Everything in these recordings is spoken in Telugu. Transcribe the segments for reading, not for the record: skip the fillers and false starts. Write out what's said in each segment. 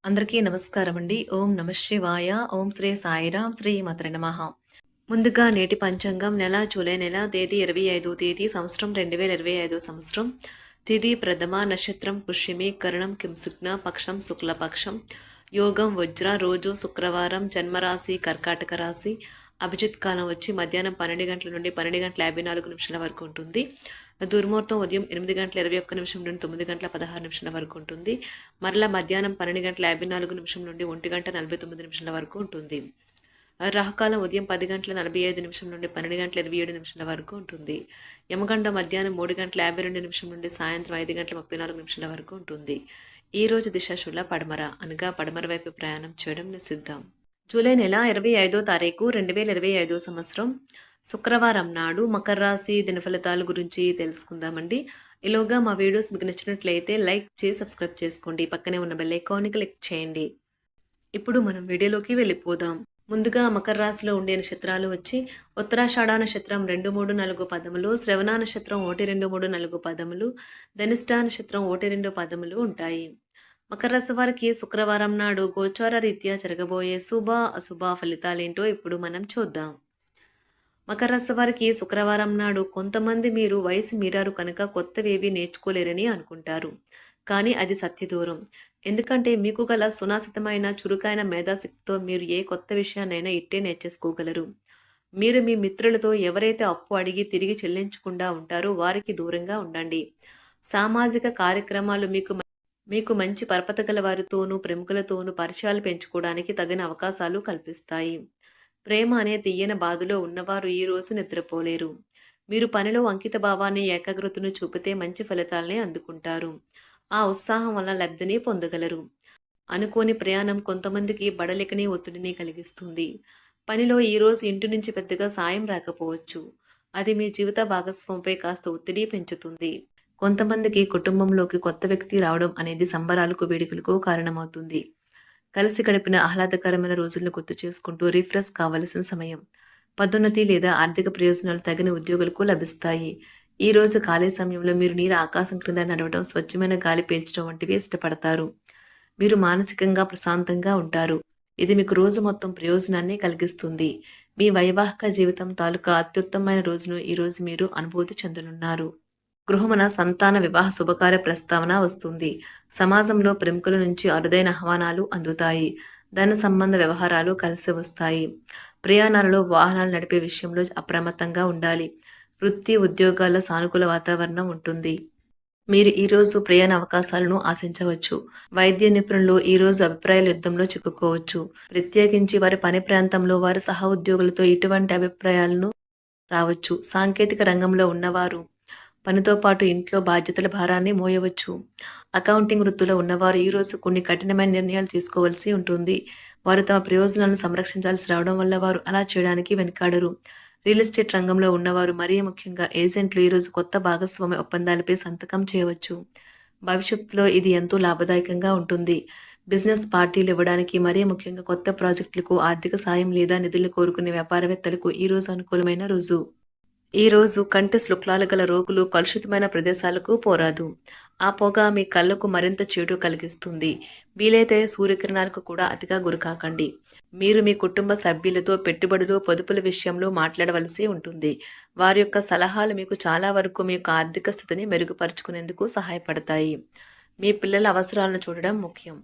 అందరికీ నమస్కారం అండి. ఓం నమః శివాయ. ఓం శ్రీ సాయిరాం. శ్రీ మాత్రే నమః. ముందుగా నేటి పంచాంగం నెల జూలై నెల తేదీ 25 తేదీ సంవత్సరం 2025 సంవత్సరం. తిథి ప్రథమ నక్షత్రం పుష్యమి కరణం కింసుగ్న పక్షం శుక్లపక్షం యోగం వజ్ర రోజు శుక్రవారం జన్మరాశి కర్కాటక రాశి అభిజిత్ కాలం వచ్చి మధ్యాహ్నం 12 గంటల నుండి 12 గంటల 54 నిమిషాల వరకు ఉంటుంది. దుర్ముహూర్తం ఉదయం 8 గంటల 21 నిమిషం నుండి 9 గంటల 16 నిమిషాల వరకు ఉంటుంది. మరలా మధ్యాహ్నం 12 గంటల 54 నిమిషం నుండి 1 గంట 49 నిమిషాల వరకు ఉంటుంది. రాహుకాలం ఉదయం 10 గంటల 45 నిమిషం నుండి 12 గంటల 27 నిమిషాల వరకు ఉంటుంది. యమగండ మధ్యాహ్నం 3 గంటల 52 నిమిషం నుండి సాయంత్రం 5 గంటల 34 నిమిషాల వరకు ఉంటుంది. ఈ రోజు దిశాశూల పడమర అనగా పడమర వైపు ప్రయాణం చేయడం నిషిద్ధం. జూలై నెల 25వ తారీఖు 2025 సంవత్సరం శుక్రవారం నాడు మకర రాశి దినఫలితాల గురించి తెలుసుకుందామండి. ఈలోగా మా వీడియోస్ మీకు నచ్చినట్లయితే లైక్ చేసి సబ్స్క్రైబ్ చేసుకోండి. పక్కనే ఉన్న బెల్ ఐకాన్ని క్లిక్ చేయండి. ఇప్పుడు మనం వీడియోలోకి వెళ్ళిపోదాం. ముందుగా మకర రాశిలో ఉండే నక్షత్రాలు వచ్చి ఉత్తరాషాఢ నక్షత్రం 2, 3, 4 పదములు, శ్రవణ నక్షత్రం 1, 2, 3, 4 పదములు, ధనిష్ట నక్షత్రం 1, 2 పదములు ఉంటాయి. మకర రాశి వారికి శుక్రవారం నాడు గోచార రీత్యా జరగబోయే శుభ అశుభ ఫలితాలేంటో ఇప్పుడు మనం చూద్దాం. మకర రాశి వారికి శుక్రవారం నాడు కొంతమంది మీరు వయసు మీరారు కనుక కొత్తవేవి నేర్చుకోలేరని అనుకుంటారు. కానీ అది సత్యదూరం. ఎందుకంటే మీకు గల సునాసితమైన చురుకైన మేధాశక్తితో మీరు ఏ కొత్త విషయాన్నైనా ఇట్టే నేర్చేసుకోగలరు. మీరు మీ మిత్రులతో ఎవరైతే అప్పు అడిగి తిరిగి చెల్లించకుండా ఉంటారో వారికి దూరంగా ఉండండి. సామాజిక కార్యక్రమాలు మీకు మంచి పరపత గల వారితోనూ ప్రముఖులతోనూ పరిచయాలు పెంచుకోవడానికి తగిన అవకాశాలు కల్పిస్తాయి. ప్రేమ అనే తీయని బాధలో ఉన్నవారు ఈ రోజు నిద్రపోలేరు. మీరు పనిలో అంకిత భావాన్ని ఏకాగ్రతను చూపితే మంచి ఫలితాలనే అందుకుంటారు. ఆ ఉత్సాహం వల్ల లబ్ధిని పొందగలరు. అనుకోని ప్రయాణం కొంతమందికి బడలికని ఒత్తిడిని కలిగిస్తుంది. పనిలో ఈరోజు ఇంటి నుంచి పెద్దగా సాయం రాకపోవచ్చు. అది మీ జీవిత భాగస్వామిపై కాస్త ఒత్తిడి పెంచుతుంది. కొంతమందికి కుటుంబంలోకి కొత్త వ్యక్తి రావడం అనేది సంబరాలకు వేడుకలకు కారణమవుతుంది. కలిసి గడిపిన ఆహ్లాదకరమైన రోజులను గుర్తు చేసుకుంటూ రిఫ్రెష్ కావలసిన సమయం. పదోన్నతి లేదా ఆర్థిక ప్రయోజనాలు తగిన ఉద్యోగులకు లభిస్తాయి. ఈ రోజు ఖాళీ సమయంలో మీరు నీరు ఆకాశం క్రింద నడవడం, స్వచ్ఛమైన గాలి పీల్చడం వంటివి ఇష్టపడతారు. మీరు మానసికంగా ప్రశాంతంగా ఉంటారు. ఇది మీకు రోజు మొత్తం ప్రయోజనాన్ని కలిగిస్తుంది. మీ వైవాహిక జీవితం తాలూకా అత్యుత్తమమైన రోజును ఈ రోజు మీరు అనుభూతి చెందనున్నారు. గృహమున సంతాన వివాహ శుభకార్య ప్రస్తావన వస్తుంది. సమాజంలో ప్రముఖుల నుంచి అరుదైన ఆహ్వానాలు అందుతాయి. ధన సంబంధ వ్యవహారాలు కలిసి వస్తాయి. ప్రయాణాలలో వాహనాలు నడిపే విషయంలో అప్రమత్తంగా ఉండాలి. వృత్తి ఉద్యోగాల్లో సానుకూల వాతావరణం ఉంటుంది. మీరు ఈరోజు ప్రయాణ అవకాశాలను ఆశించవచ్చు. వైద్య నిపుణులు ఈరోజు అభిప్రాయాల యుద్ధంలో చిక్కుకోవచ్చు. ప్రత్యేకించి వారి పని ప్రాంతంలో వారి సహ ఉద్యోగులతో ఇటువంటి అభిప్రాయాలను రావచ్చు. సాంకేతిక రంగంలో ఉన్నవారు పనితో పాటు ఇంట్లో బాధ్యతల భారాన్ని మోయవచ్చు. అకౌంటింగ్ వృత్తిలో ఉన్నవారు ఈరోజు కొన్ని కఠినమైన నిర్ణయాలు తీసుకోవాల్సి ఉంటుంది. వారు తమ ప్రయోజనాలను సంరక్షించాల్సి రావడం వల్ల వారు అలా చేయడానికి వెనుకాడరు. రియల్ ఎస్టేట్ రంగంలో ఉన్నవారు మరీ ముఖ్యంగా ఏజెంట్లు ఈరోజు కొత్త భాగస్వామ్య ఒప్పందాలపై సంతకం చేయవచ్చు. భవిష్యత్తులో ఇది ఎంతో లాభదాయకంగా ఉంటుంది. బిజినెస్ పార్టీలు ఇవ్వడానికి మరీ ముఖ్యంగా కొత్త ప్రాజెక్టులకు ఆర్థిక సాయం లేదా నిధులు కోరుకునే వ్యాపారవేత్తలకు ఈరోజు అనుకూలమైన రోజు. ఈ రోజు కంటి శుక్లాలు గల రోగులు కలుషితమైన ప్రదేశాలకు పోరాదు. ఆ పొగ మీ కళ్ళకు మరింత చెడు కలిగిస్తుంది. వీలైతే సూర్యకిరణాలకు కూడా అతిగా గురికాకండి. మీరు మీ కుటుంబ సభ్యులతో పెట్టుబడులు పొదుపుల విషయంలో మాట్లాడవలసి ఉంటుంది. వారి యొక్క సలహాలు మీకు చాలా వరకు మీ యొక్క ఆర్థిక స్థితిని మెరుగుపరుచుకునేందుకు సహాయపడతాయి. మీ పిల్లల అవసరాలను చూడడం ముఖ్యం.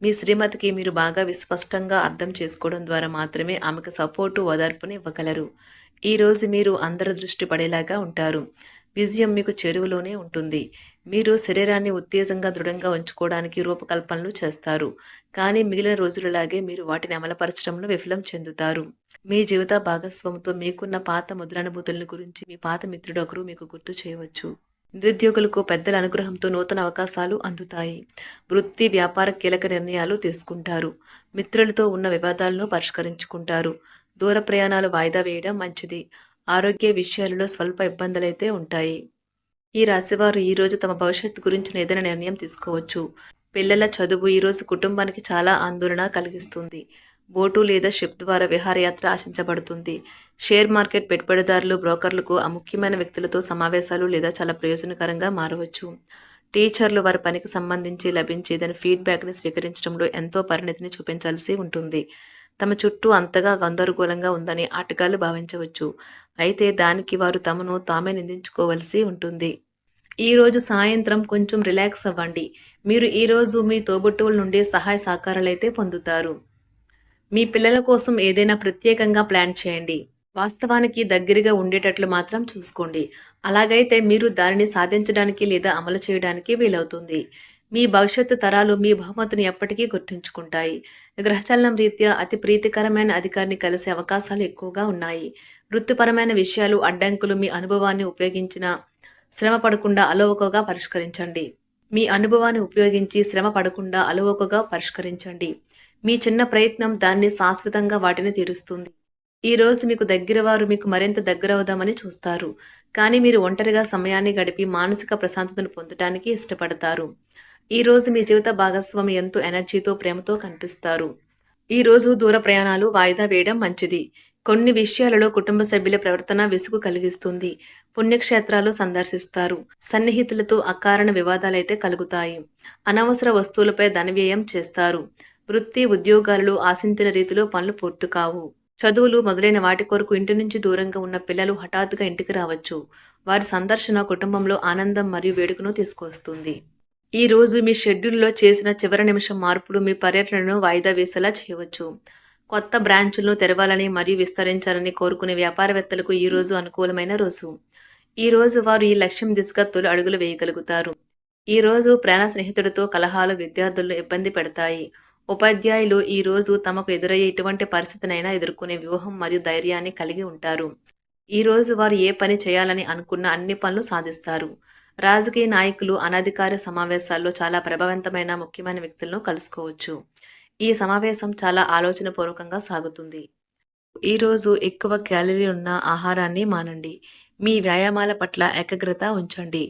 మీ శ్రీమతికి మీరు బాగా విస్పష్టంగా అర్థం చేసుకోవడం ద్వారా మాత్రమే ఆమెకు సపోర్టు ఓదార్పుని ఇవ్వగలరు. ఈ రోజు మీరు అందరి దృష్టి పడేలాగా ఉంటారు. విజయం మీకు చెరువులోనే ఉంటుంది. మీరు శరీరాన్ని ఉత్తేజంగా దృఢంగా ఉంచుకోవడానికి రూపకల్పనలు చేస్తారు. కానీ మిగిలిన రోజులలాగే మీరు వాటిని అమలుపరచడంలో విఫలం చెందుతారు. మీ జీవిత భాగస్వామితో మీకున్న పాత ముద్రానుభూతులను గురించి మీ పాత మిత్రుడు ఒకరు మీకు గుర్తు చేయవచ్చు. నిరుద్యోగులకు పెద్దల అనుగ్రహంతో నూతన అవకాశాలు అందుతాయి. వృత్తి వ్యాపార కీలక నిర్ణయాలు తీసుకుంటారు. మిత్రులతో ఉన్న వివాదాలను పరిష్కరించుకుంటారు. దూర ప్రయాణాలు వాయిదా వేయడం మంచిది. ఆరోగ్య విషయాలలో స్వల్ప ఇబ్బందులైతే ఉంటాయి. ఈ రాశివారు ఈరోజు తమ భవిష్యత్తు గురించిన ఏదైనా నిర్ణయం తీసుకోవచ్చు. పిల్లల చదువు ఈరోజు కుటుంబానికి చాలా ఆందోళన కలిగిస్తుంది. బోటు లేదా షిప్ ద్వారా విహారయాత్ర ఆశించబడుతుంది. షేర్ మార్కెట్ పెట్టుబడిదారులు బ్రోకర్లకు ఆ ముఖ్యమైన వ్యక్తులతో సమావేశాలు లేదా చాలా ప్రయోజనకరంగా మారవచ్చు. టీచర్లు వారి పనికి సంబంధించి లభించేదని ఫీడ్‌బ్యాక్‌ని స్వీకరించడంలో ఎంతో పరిణతిని చూపించాల్సి ఉంటుంది. తమ చుట్టూ అంతగా గందరగోళంగా ఉందని ఆటగాళ్లు భావించవచ్చు. అయితే దానికి వారు తమను తామే నిందించుకోవలసి ఉంటుంది. ఈరోజు సాయంత్రం కొంచెం రిలాక్స్ అవ్వండి. మీరు ఈరోజు మీ తోబుట్టువుల నుండి సహాయ సహకారాలైతే పొందుతారు. మీ పిల్లల కోసం ఏదైనా ప్రత్యేకంగా ప్లాన్ చేయండి. వాస్తవానికి దగ్గరగా ఉండేటట్లు మాత్రం చూసుకోండి. అలాగైతే మీరు దానిని సాధించడానికి లేదా అమలు చేయడానికి వీలవుతుంది. మీ భవిష్యత్తు తరాలు మీ బహుమతిని ఎప్పటికీ గుర్తుంచుకుంటాయి. గ్రహచలనం రీత్యా అతి ప్రీతికరమైన అధికారిని కలిసే అవకాశాలు ఎక్కువగా ఉన్నాయి. వృత్తిపరమైన విషయాలు అడ్డంకులు మీ అనుభవాన్ని ఉపయోగించిన శ్రమ పడకుండా అలవోకగా పరిష్కరించండి. మీ అనుభవాన్ని ఉపయోగించి శ్రమ పడకుండా అలవోకగా పరిష్కరించండి. మీ చిన్న ప్రయత్నం దాన్ని శాశ్వతంగా వాటిని తీరుస్తుంది. ఈ రోజు మీకు దగ్గర వారు మీకు మరింత దగ్గరవుదామని చూస్తారు. కానీ మీరు ఒంటరిగా సమయాన్ని గడిపి మానసిక ప్రశాంతతను పొందడానికి ఇష్టపడతారు. ఈ రోజు మీ జీవిత భాగస్వామి ఎంతో ఎనర్జీతో ప్రేమతో కనిపిస్తారు. ఈ రోజు దూర ప్రయాణాలు వాయిదా వేయడం మంచిది. కొన్ని విషయాలలో కుటుంబ సభ్యుల ప్రవర్తన విసుగు కలిగిస్తుంది. పుణ్యక్షేత్రాలు సందర్శిస్తారు. సన్నిహితులతో అకారణ వివాదాలైతే కలుగుతాయి. అనవసర వస్తువులపై ధనవ్యయం చేస్తారు. వృత్తి ఉద్యోగాలలో ఆశించిన రీతిలో పనులు పూర్తి కావు. చదువులు మొదలైన వాటి కొరకు ఇంటి నుంచి దూరంగా ఉన్న పిల్లలు హఠాత్తుగా ఇంటికి రావచ్చు. వారి సందర్శన కుటుంబంలో ఆనందం మరియు వేడుకను తీసుకొస్తుంది. ఈ రోజు మీ షెడ్యూల్లో చేసిన చివరి నిమిషం మార్పులు మీ పర్యటనను వాయిదా వేసేలా చేయవచ్చు. కొత్త బ్రాంచులను తెరవాలని మరియు విస్తరించాలని కోరుకునే వ్యాపారవేత్తలకు ఈ రోజు అనుకూలమైన రోజు. ఈ రోజు వారు ఈ లక్ష్యం దిశగా తొలి అడుగులు వేయగలుగుతారు. ఈ రోజు ప్రాణ స్నేహితుడితో కలహాలు విద్యార్థులను ఇబ్బంది పెడతాయి. ఉపాధ్యాయులు ఈ రోజు తమకు ఎదురయ్యే ఎటువంటి పరిస్థితినైనా ఎదుర్కొనే వ్యూహం మరియు ధైర్యాన్ని కలిగి ఉంటారు. ఈ రోజు వారు ఏ పని చేయాలని అనుకున్న అన్ని పనులు సాధిస్తారు. రాజకీయ నాయకులు అనధికార సమావేశాల్లో చాలా ప్రభావవంతమైన ముఖ్యమైన వ్యక్తులను కలుసుకోవచ్చు. ఈ సమావేశం చాలా ఆలోచనపూర్వకంగా సాగుతుంది. ఈరోజు ఎక్కువ క్యాలరీ ఉన్న ఆహారాన్ని మానండి. మీ వ్యాయామాల పట్ల ఏకాగ్రత ఉంచండి.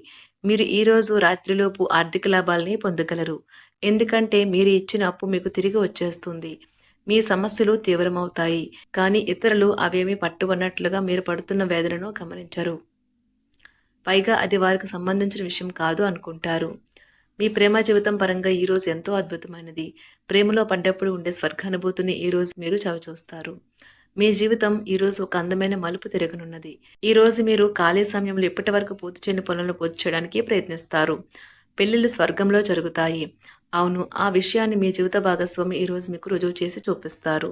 మీరు ఈరోజు రాత్రిలోపు ఆర్థిక లాభాల్ని పొందగలరు. ఎందుకంటే మీరు ఇచ్చిన అప్పు మీకు తిరిగి వచ్చేస్తుంది. మీ సమస్యలు తీవ్రమవుతాయి. కానీ ఇతరులు అవేమీ పట్టువన్నట్లుగా మీరు పడుతున్న వేదనను గమనించరు. పైగా అది వారికి సంబంధించిన విషయం కాదు అనుకుంటారు. మీ ప్రేమ జీవితం పరంగా ఈరోజు ఎంతో అద్భుతమైనది. ప్రేమలో పడ్డప్పుడు ఉండే స్వర్గానుభూతిని ఈరోజు మీరు చవిచూస్తారు. మీ జీవితం ఈరోజు ఒక అందమైన మలుపు తిరగనున్నది. ఈరోజు మీరు ఖాళీ సమయంలో ఇప్పటి వరకు పూర్తి చేయని పనులను పూర్తి చేయడానికి ప్రయత్నిస్తారు. పెళ్లిళ్ళు స్వర్గంలో జరుగుతాయి. అవును, ఆ విషయాన్ని మీ జీవిత భాగస్వామి ఈరోజు మీకు రుజువు చేసి చూపిస్తారు.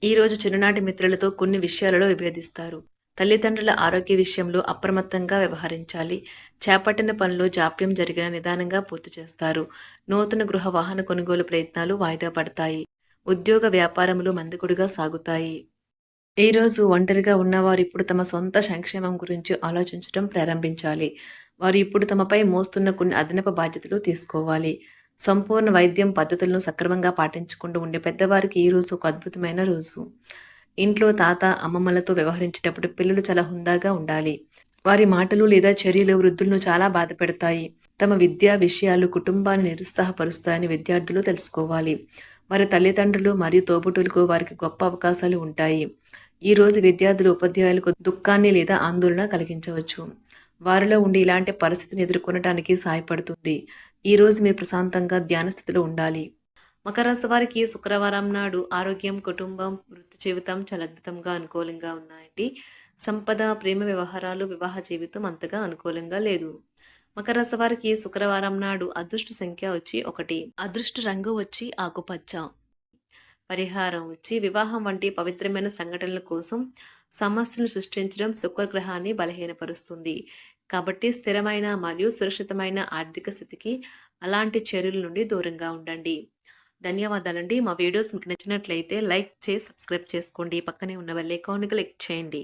ఈరోజు చిన్ననాటి మిత్రులతో కొన్ని విషయాలలో విభేదిస్తారు. తల్లిదండ్రుల ఆరోగ్య విషయంలో అప్రమత్తంగా వ్యవహరించాలి. చేపట్టిన పనులు జాప్యం జరిగిన నిదానంగా పూర్తి చేస్తారు. నూతన గృహ వాహన కొనుగోలు ప్రయత్నాలు వాయిదా పడతాయి. ఉద్యోగ వ్యాపారములు మందకొడిగా సాగుతాయి. ఈరోజు ఒంటరిగా ఉన్నవారు ఇప్పుడు తమ సొంత సంక్షేమం గురించి ఆలోచించడం ప్రారంభించాలి. వారు ఇప్పుడు తమపై మోస్తున్న కొన్ని అదనపు బాధ్యతలు తీసుకోవాలి. సంపూర్ణ వైద్యం పద్ధతులను సక్రమంగా పాటించకుండా ఉండే పెద్దవారికి ఈ రోజు ఒక అద్భుతమైన రోజు. ఇంట్లో తాత అమ్మమ్మలతో వ్యవహరించేటప్పుడు పిల్లలు చాలా హుందాగా ఉండాలి. వారి మాటలు లేదా చర్యలు వృద్ధులను చాలా బాధపెడతాయి. తమ విద్యా విషయాలు కుటుంబాన్ని నిరుత్సాహపరుస్తాయని విద్యార్థులు తెలుసుకోవాలి. వారి తల్లిదండ్రులు మరియు తోబుట్టువులకు వారికి గొప్ప అవకాశాలు ఉంటాయి. ఈ రోజు విద్యార్థులు ఉపాధ్యాయులకు దుఃఖాన్ని లేదా ఆందోళన కలిగించవచ్చు. వారిలో ఉండి ఇలాంటి పరిస్థితిని ఎదుర్కొనడానికి సహాయపడుతుంది. ఈ రోజు మీరు ప్రశాంతంగా ధ్యాన స్థితిలో ఉండాలి. మకర రాశి వారికి శుక్రవారం నాడు ఆరోగ్యం, కుటుంబం, వృత్తి జీవితం చాలా అద్భుతంగా అనుకూలంగా ఉన్నాయండి. సంపద, ప్రేమ వ్యవహారాలు, వివాహ జీవితం అంతగా అనుకూలంగా లేదు. మకర రాశి వారికి శుక్రవారం నాడు అదృష్ట సంఖ్య వచ్చి 1, అదృష్ట రంగు వచ్చి ఆకుపచ్చ. పరిహారం వచ్చి వివాహం వంటి పవిత్రమైన సంఘటనల కోసం సమస్యలు సృష్టించడం శుక్రగ్రహాన్ని బలహీనపరుస్తుంది. కాబట్టి స్థిరమైన మరియు సురక్షితమైన ఆర్థిక స్థితికి అలాంటి చర్యల నుండి దూరంగా ఉండండి. ధన్యవాదాలండి. మా వీడియోస్ మీకు నచ్చినట్లయితే లైక్ చేసి సబ్స్క్రైబ్ చేసుకోండి. పక్కనే ఉన్న బెల్ ఐకాన్‌ని క్లిక్ చేయండి.